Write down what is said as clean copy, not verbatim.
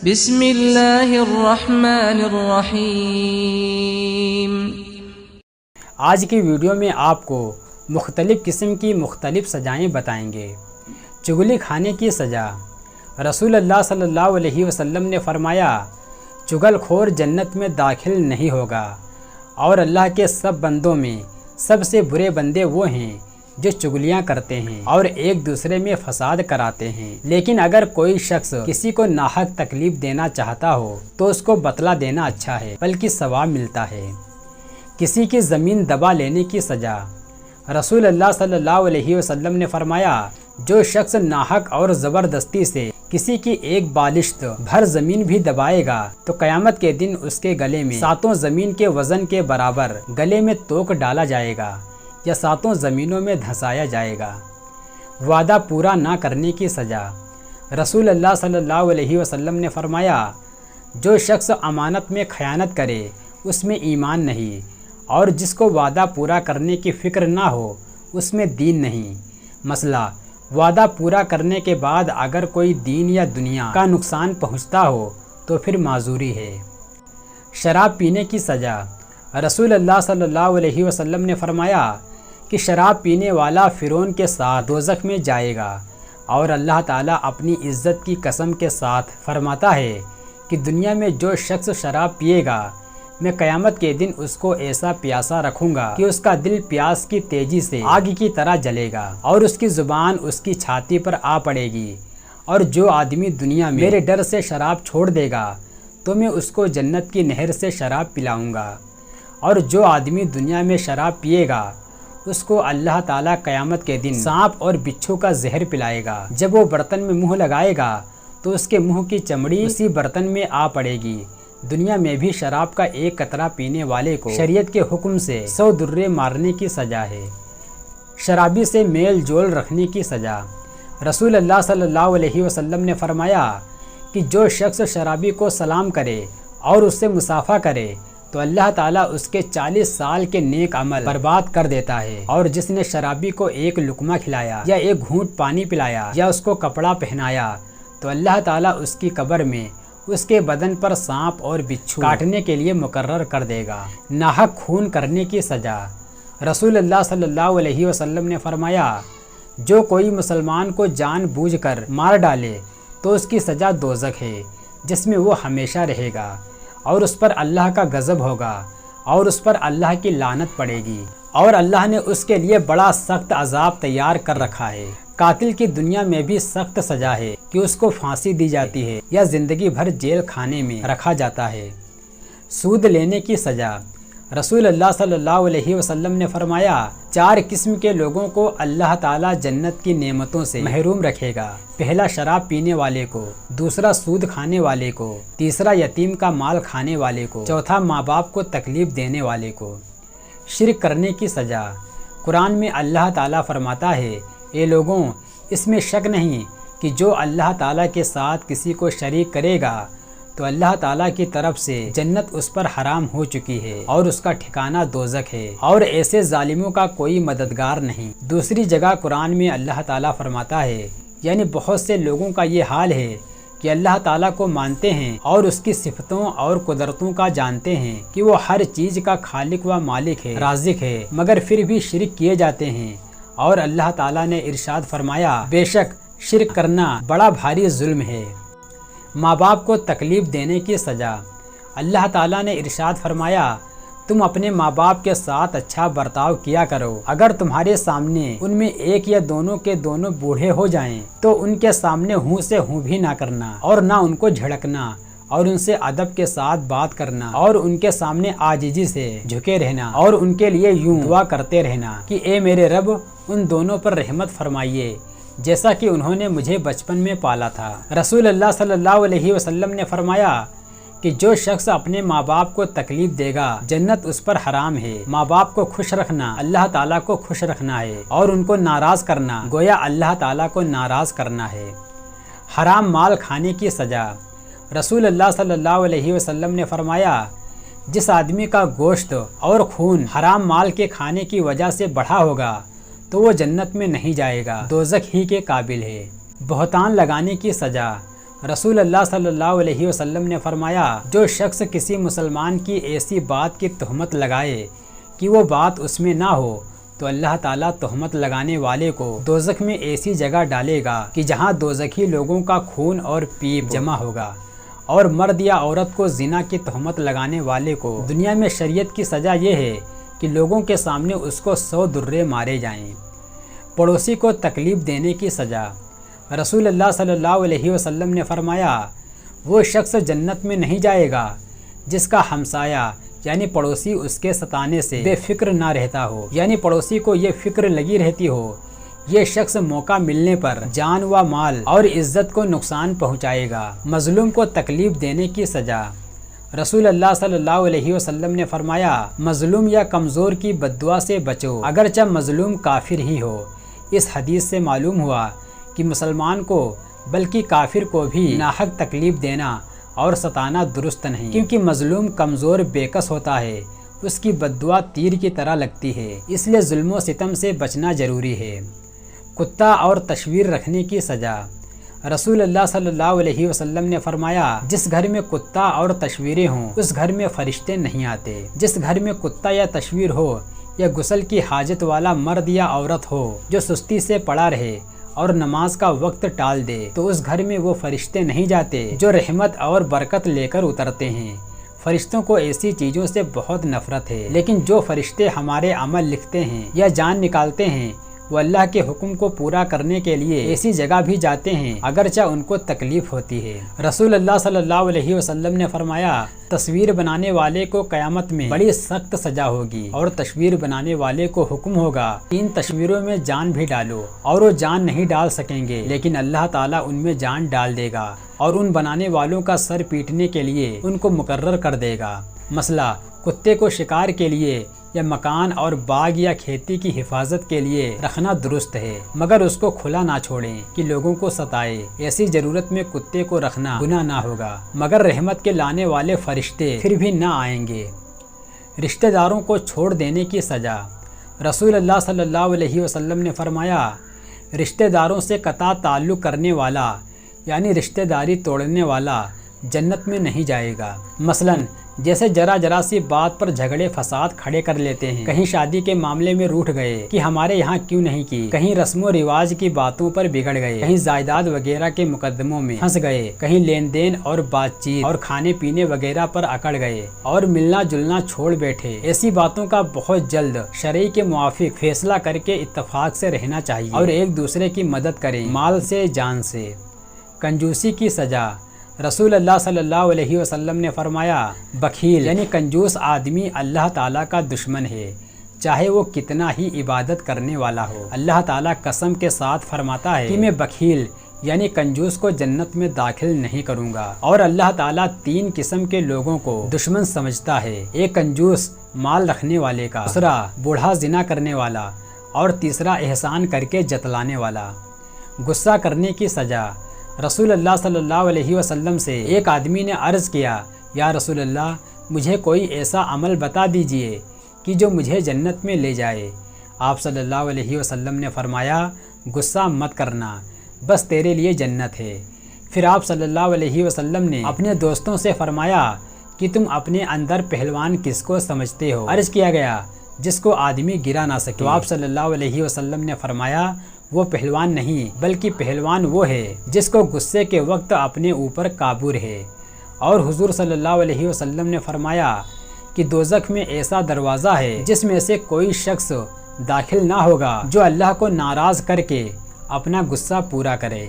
بسم اللہ الرحمن الرحیم۔ آج کی ویڈیو میں آپ کو مختلف قسم کی مختلف سزائیں بتائیں گے۔ چغلی کھانے کی سزا۔ رسول اللہ صلی اللہ علیہ وسلم نے فرمایا، چغل خور جنت میں داخل نہیں ہوگا، اور اللہ کے سب بندوں میں سب سے برے بندے وہ ہیں جو چغلیاں کرتے ہیں اور ایک دوسرے میں فساد کراتے ہیں۔ لیکن اگر کوئی شخص کسی کو ناحق تکلیف دینا چاہتا ہو تو اس کو بتلا دینا اچھا ہے، بلکہ ثواب ملتا ہے۔ کسی کی زمین دبا لینے کی سزا۔ رسول اللہ صلی اللہ علیہ وسلم نے فرمایا، جو شخص ناحق اور زبردستی سے کسی کی ایک بالشت بھر زمین بھی دبائے گا تو قیامت کے دن اس کے گلے میں 7 زمین کے وزن کے برابر گلے میں توک ڈالا جائے گا یا 7 زمینوں میں دھنسایا جائے گا۔ وعدہ پورا نہ کرنے کی سزا۔ رسول اللہ صلی اللہ علیہ وسلم نے فرمایا، جو شخص امانت میں خیانت کرے اس میں ایمان نہیں، اور جس کو وعدہ پورا کرنے کی فکر نہ ہو اس میں دین نہیں۔ مسئلہ، وعدہ پورا کرنے کے بعد اگر کوئی دین یا دنیا کا نقصان پہنچتا ہو تو پھر معذوری ہے۔ شراب پینے کی سزا۔ رسول اللہ صلی اللہ علیہ وسلم نے فرمایا کہ شراب پینے والا فرعون کے ساتھ دوزخ میں جائے گا، اور اللہ تعالیٰ اپنی عزت کی قسم کے ساتھ فرماتا ہے کہ دنیا میں جو شخص شراب پیے گا میں قیامت کے دن اس کو ایسا پیاسا رکھوں گا کہ اس کا دل پیاس کی تیزی سے آگ کی طرح جلے گا اور اس کی زبان اس کی چھاتی پر آ پڑے گی، اور جو آدمی دنیا میں میرے ڈر سے شراب چھوڑ دے گا تو میں اس کو جنت کی نہر سے شراب پلاؤں گا، اور جو آدمی دنیا میں شراب پیے گا اس کو اللہ تعالیٰ قیامت کے دن سانپ اور بچھو کا زہر پلائے گا۔ جب وہ برتن میں منہ لگائے گا تو اس کے منہ کی چمڑی اسی برتن میں آ پڑے گی۔ دنیا میں بھی شراب کا ایک قطرہ پینے والے کو شریعت کے حکم سے 100 درے مارنے کی سزا ہے۔ شرابی سے میل جول رکھنے کی سزا۔ رسول اللہ صلی اللہ علیہ وسلم نے فرمایا کہ جو شخص شرابی کو سلام کرے اور اس سے مصافحہ کرے تو اللہ تعالیٰ اس کے 40 سال کے نیک عمل برباد کر دیتا ہے، اور جس نے شرابی کو ایک لقمہ کھلایا یا ایک گھونٹ پانی پلایا یا اس کو کپڑا پہنایا تو اللہ تعالیٰ اس کی قبر میں اس کے بدن پر سانپ اور بچھو کاٹنے کے لیے مقرر کر دے گا۔ ناحق خون کرنے کی سزا۔ رسول اللہ صلی اللہ علیہ وسلم نے فرمایا، جو کوئی مسلمان کو جان بوجھ کر مار ڈالے تو اس کی سزا دوزخ ہے، جس میں وہ ہمیشہ رہے گا، اور اس پر اللہ کا غضب ہوگا، اور اس پر اللہ کی لعنت پڑے گی، اور اللہ نے اس کے لیے بڑا سخت عذاب تیار کر رکھا ہے۔ قاتل کی دنیا میں بھی سخت سزا ہے کہ اس کو پھانسی دی جاتی ہے یا زندگی بھر جیل خانے میں رکھا جاتا ہے۔ سود لینے کی سزا۔ رسول اللہ صلی اللہ علیہ وسلم نے فرمایا، 4 قسم کے لوگوں کو اللہ تعالیٰ جنت کی نعمتوں سے محروم رکھے گا۔ پہلا شراب پینے والے کو، دوسرا سود کھانے والے کو، تیسرا یتیم کا مال کھانے والے کو، چوتھا ماں باپ کو تکلیف دینے والے کو۔ شرک کرنے کی سزا۔ قرآن میں اللہ تعالیٰ فرماتا ہے، اے لوگوں، اس میں شک نہیں کہ جو اللہ تعالیٰ کے ساتھ کسی کو شریک کرے گا تو اللہ تعالیٰ کی طرف سے جنت اس پر حرام ہو چکی ہے اور اس کا ٹھکانہ دوزخ ہے، اور ایسے ظالموں کا کوئی مددگار نہیں۔ دوسری جگہ قرآن میں اللہ تعالیٰ فرماتا ہے، یعنی بہت سے لوگوں کا یہ حال ہے کہ اللہ تعالیٰ کو مانتے ہیں اور اس کی صفتوں اور قدرتوں کا جانتے ہیں کہ وہ ہر چیز کا خالق و مالک ہے، رازق ہے، مگر پھر بھی شرک کیے جاتے ہیں، اور اللہ تعالیٰ نے ارشاد فرمایا، بے شک شرک کرنا بڑا بھاری ظلم ہے۔ ماں باپ کو تکلیف دینے کی سزا۔ اللہ تعالیٰ نے ارشاد فرمایا، تم اپنے ماں باپ کے ساتھ اچھا برتاؤ کیا کرو، اگر تمہارے سامنے ان میں ایک یا دونوں کے دونوں بوڑھے ہو جائیں تو ان کے سامنے ہوں سے ہوں بھی نہ کرنا، اور نہ ان کو جھڑکنا، اور ان سے ادب کے ساتھ بات کرنا، اور ان کے سامنے عاجزی سے جھکے رہنا، اور ان کے لیے یوں دعا کرتے رہنا کہ اے میرے رب ان دونوں پر رحمت فرمائیے جیسا کہ انہوں نے مجھے بچپن میں پالا تھا۔ رسول اللہ صلی اللہ علیہ وسلم نے فرمایا کہ جو شخص اپنے ماں باپ کو تکلیف دے گا جنت اس پر حرام ہے۔ ماں باپ کو خوش رکھنا اللہ تعالیٰ کو خوش رکھنا ہے، اور ان کو ناراض کرنا گویا اللہ تعالیٰ کو ناراض کرنا ہے۔ حرام مال کھانے کی سزا۔ رسول اللہ صلی اللہ علیہ وسلم نے فرمایا، جس آدمی کا گوشت اور خون حرام مال کے کھانے کی وجہ سے بڑھا ہوگا تو وہ جنت میں نہیں جائے گا، دوزخ ہی کے قابل ہے۔ بہتان لگانے کی سزا۔ رسول اللہ صلی اللہ علیہ وسلم نے فرمایا، جو شخص کسی مسلمان کی ایسی بات کی تہمت لگائے کہ وہ بات اس میں نہ ہو تو اللہ تعالیٰ تہمت لگانے والے کو دوزخ میں ایسی جگہ ڈالے گا کہ جہاں دوزخی لوگوں کا خون اور پیپ جمع ہوگا، اور مرد یا عورت کو زنا کی تہمت لگانے والے کو دنیا میں شریعت کی سزا یہ ہے کہ لوگوں کے سامنے اس کو 100 درے مارے جائیں۔ پڑوسی کو تکلیف دینے کی سزا۔ رسول اللہ صلی اللہ علیہ وسلم نے فرمایا، وہ شخص جنت میں نہیں جائے گا جس کا ہمسایہ یعنی پڑوسی اس کے ستانے سے بے فکر نہ رہتا ہو، یعنی پڑوسی کو یہ فکر لگی رہتی ہو یہ شخص موقع ملنے پر جان و مال اور عزت کو نقصان پہنچائے گا۔ مظلوم کو تکلیف دینے کی سزا۔ رسول اللہ صلی اللہ علیہ وسلم نے فرمایا، مظلوم یا کمزور کی بددعا سے بچو اگرچہ مظلوم کافر ہی ہو۔ اس حدیث سے معلوم ہوا کہ مسلمان کو بلکہ کافر کو بھی ناحق تکلیف دینا اور ستانا درست نہیں، کیونکہ مظلوم کمزور بے کس ہوتا ہے، اس کی بددعا تیر کی طرح لگتی ہے، اس لیے ظلم و ستم سے بچنا ضروری ہے۔ کتا اور تصویر رکھنے کی سزا۔ رسول اللہ صلی اللہ علیہ وسلم نے فرمایا، جس گھر میں کتا اور تصویریں ہوں اس گھر میں فرشتے نہیں آتے۔ جس گھر میں کتا یا تصویر ہو یا غسل کی حاجت والا مرد یا عورت ہو جو سستی سے پڑا رہے اور نماز کا وقت ٹال دے تو اس گھر میں وہ فرشتے نہیں جاتے جو رحمت اور برکت لے کر اترتے ہیں۔ فرشتوں کو ایسی چیزوں سے بہت نفرت ہے، لیکن جو فرشتے ہمارے عمل لکھتے ہیں یا جان نکالتے ہیں وہ اللہ کے حکم کو پورا کرنے کے لیے ایسی جگہ بھی جاتے ہیں اگرچہ ان کو تکلیف ہوتی ہے۔ رسول اللہ صلی اللہ علیہ وسلم نے فرمایا، تصویر بنانے والے کو قیامت میں بڑی سخت سزا ہوگی، اور تصویر بنانے والے کو حکم ہوگا 3 تصویروں میں جان بھی ڈالو، اور وہ جان نہیں ڈال سکیں گے لیکن اللہ تعالیٰ ان میں جان ڈال دے گا اور ان بنانے والوں کا سر پیٹنے کے لیے ان کو مقرر کر دے گا۔ مسئلہ، کتے کو شکار کے لیے یا مکان اور باغ یا کھیتی کی حفاظت کے لیے رکھنا درست ہے، مگر اس کو کھلا نہ چھوڑیں کہ لوگوں کو ستائے۔ ایسی ضرورت میں کتے کو رکھنا گناہ نہ ہوگا، مگر رحمت کے لانے والے فرشتے پھر بھی نہ آئیں گے۔ رشتہ داروں کو چھوڑ دینے کی سزا۔ رسول اللہ صلی اللہ علیہ وسلم نے فرمایا، رشتہ داروں سے قطع تعلق کرنے والا یعنی رشتہ داری توڑنے والا جنت میں نہیں جائے گا۔ مثلاً جیسے ذرا سی بات پر جھگڑے فساد کھڑے کر لیتے ہیں، کہیں شادی کے معاملے میں روٹھ گئے کہ ہمارے یہاں کیوں نہیں کی، کہیں رسم و رواج کی باتوں پر بگڑ گئے، کہیں جائیداد وغیرہ کے مقدموں میں پھنس گئے، کہیں لین دین اور بات چیت اور کھانے پینے وغیرہ پر اکڑ گئے اور ملنا جلنا چھوڑ بیٹھے۔ ایسی باتوں کا بہت جلد شرع کے موافق فیصلہ کر کے اتفاق سے رہنا چاہیے اور ایک دوسرے کی مدد کریں، مال سے جان سے۔ کنجوسی کی سزا۔ رسول اللہ صلی اللہ علیہ وسلم نے فرمایا، بخیل یعنی کنجوس آدمی اللہ تعالیٰ کا دشمن ہے، چاہے وہ کتنا ہی عبادت کرنے والا ہو۔ اللہ تعالیٰ قسم کے ساتھ فرماتا ہے کہ میں بخیل یعنی کنجوس کو جنت میں داخل نہیں کروں گا، اور اللہ تعالیٰ 3 قسم کے لوگوں کو دشمن سمجھتا ہے، ایک کنجوس مال رکھنے والے کا، دوسرا بوڑھا زنا کرنے والا، اور تیسرا احسان کر کے جتلانے والا۔ غصہ کرنے کی سزا۔ رسول اللہ صلی اللہ علیہ وسلم سے ایک آدمی نے عرض کیا، یا رسول اللہ، مجھے کوئی ایسا عمل بتا دیجئے کہ جو مجھے جنت میں لے جائے۔ آپ صلی اللہ علیہ وسلم نے فرمایا، غصہ مت کرنا، بس تیرے لیے جنت ہے۔ پھر آپ صلی اللہ علیہ وسلم نے اپنے دوستوں سے فرمایا کہ تم اپنے اندر پہلوان کس کو سمجھتے ہو؟ عرض کیا گیا، جس کو آدمی گرا نہ سکے۔ تو آپ صلی اللہ علیہ وسلم نے فرمایا، وہ پہلوان نہیں بلکہ پہلوان وہ ہے جس کو غصے کے وقت اپنے اوپر قابو رہے۔ اور حضور صلی اللہ علیہ وسلم نے فرمایا کہ دوزخ میں ایسا دروازہ ہے جس میں سے کوئی شخص داخل نہ ہوگا جو اللہ کو ناراض کر کے اپنا غصہ پورا کرے۔